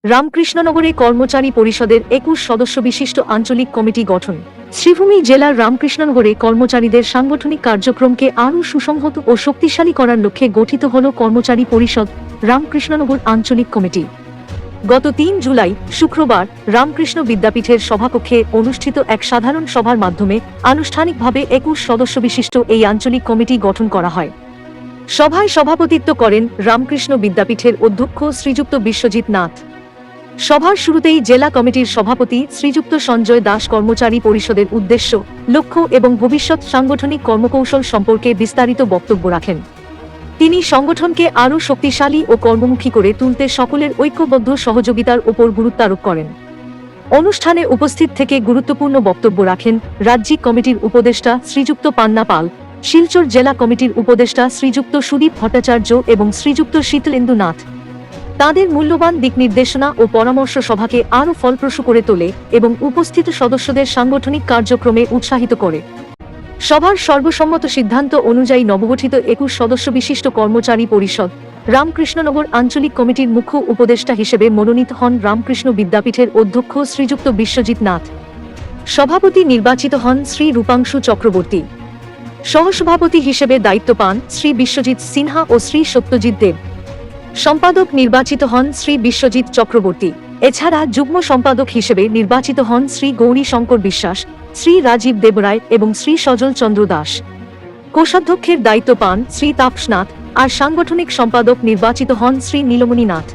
রামকৃষ্ণনগরে কর্মচারী পরিষদের ২১ সদস্য বিশিষ্ট আঞ্চলিক কমিটি গঠন। শ্রীভূমি জেলার রামকৃষ্ণনগরে কর্মচারীদের সাংগঠনিক কার্যক্রমকে আরও সুসংহত ও শক্তিশালী করার লক্ষ্যে গঠিত হল কর্মচারী পরিষদ রামকৃষ্ণনগর আঞ্চলিক কমিটি। গত ৩ জুলাই শুক্রবার রামকৃষ্ণ বিদ্যাপীঠের সভাকক্ষে অনুষ্ঠিত এক সাধারণ সভার মাধ্যমে আনুষ্ঠানিকভাবে ২১ সদস্য বিশিষ্ট এই আঞ্চলিক কমিটি গঠন করা হয়। সভায় সভাপতিত্ব করেন রামকৃষ্ণ বিদ্যাপীঠের অধ্যক্ষ শ্রীযুক্ত বিশ্বজিৎ নাথ। সভার শুরুতেই জেলা কমিটির সভাপতি শ্রীযুক্ত সঞ্জয় দাস কর্মচারী পরিষদের উদ্দেশ্য, লক্ষ্য এবং ভবিষ্যৎ সাংগঠনিক কর্মকৌশল সম্পর্কে বিস্তারিত বক্তব্য রাখেন। তিনি সংগঠনকে আরও শক্তিশালী ও কর্মমুখী করে তুলতে সকলের ঐক্যবদ্ধ সহযোগিতার ওপর গুরুত্বারোপ করেন। অনুষ্ঠানে উপস্থিত থেকে গুরুত্বপূর্ণ বক্তব্য রাখেন রাজ্যিক কমিটির উপদেষ্টা শ্রীযুক্ত পান্না পাল, শিলচর জেলা কমিটির উপদেষ্টা শ্রীযুক্ত সুদীপ ভট্টাচার্য এবং শ্রীযুক্ত শীতলেন্দু নাথ। তাদের মূল্যবান দিক নির্দেশনা ও পরামর্শ সভাকে আরও ফলপ্রসূ করে তোলে এবং উপস্থিত সদস্যদের সাংগঠনিক কার্যক্রমে উৎসাহিত করে। সভার সর্বসম্মত সিদ্ধান্ত অনুযায়ী নবগঠিত ২১ সদস্য বিশিষ্ট কর্মচারী পরিষদ রামকৃষ্ণনগর আঞ্চলিক কমিটির মুখ্য উপদেষ্টা হিসেবে মনোনীত হন রামকৃষ্ণ বিদ্যাপীঠের অধ্যক্ষ শ্রীযুক্ত বিশ্বজিৎ নাথ। সভাপতি নির্বাচিত হন শ্রী রূপাংশু চক্রবর্তী। সহসভাপতি হিসেবে দায়িত্ব পান শ্রী বিশ্বজিৎ সিনহা ও শ্রী সত্যজিৎ দেব। সম্পাদক নির্বাচিত হন শ্রী বিশ্বজিৎ চক্রবর্তী। এছাড়া যুগ্ম সম্পাদক হিসেবে নির্বাচিত হন শ্রী গৌরী শঙ্কর বিশ্বাস, শ্রী রাজীব দেবরায় এবং শ্রী সজল চন্দ্র দাস। কোষাধ্যক্ষের দায়িত্ব পান শ্রী তাপসনাথ, আর সাংগঠনিক সম্পাদক নির্বাচিত হন শ্রী নীলমণি নাথ।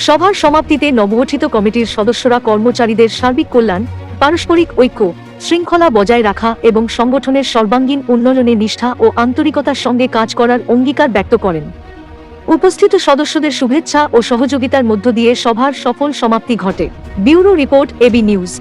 সভার সমাপ্তিতে নবগঠিত কমিটির সদস্যরা কর্মচারীদের সার্বিক কল্যাণ, পারস্পরিক ঐক্য, শৃঙ্খলা বজায় রাখা এবং সংগঠনের সর্বাঙ্গীন উন্নয়নে নিষ্ঠা ও আন্তরিকতার সঙ্গে কাজ করার অঙ্গীকার ব্যক্ত করেন। উপস্থিত সদস্যদের শুভেচ্ছা ও সহযোগিতার মধ্য দিয়ে সভার সফল সমাপ্তি ঘটে। Bureau report, AB news.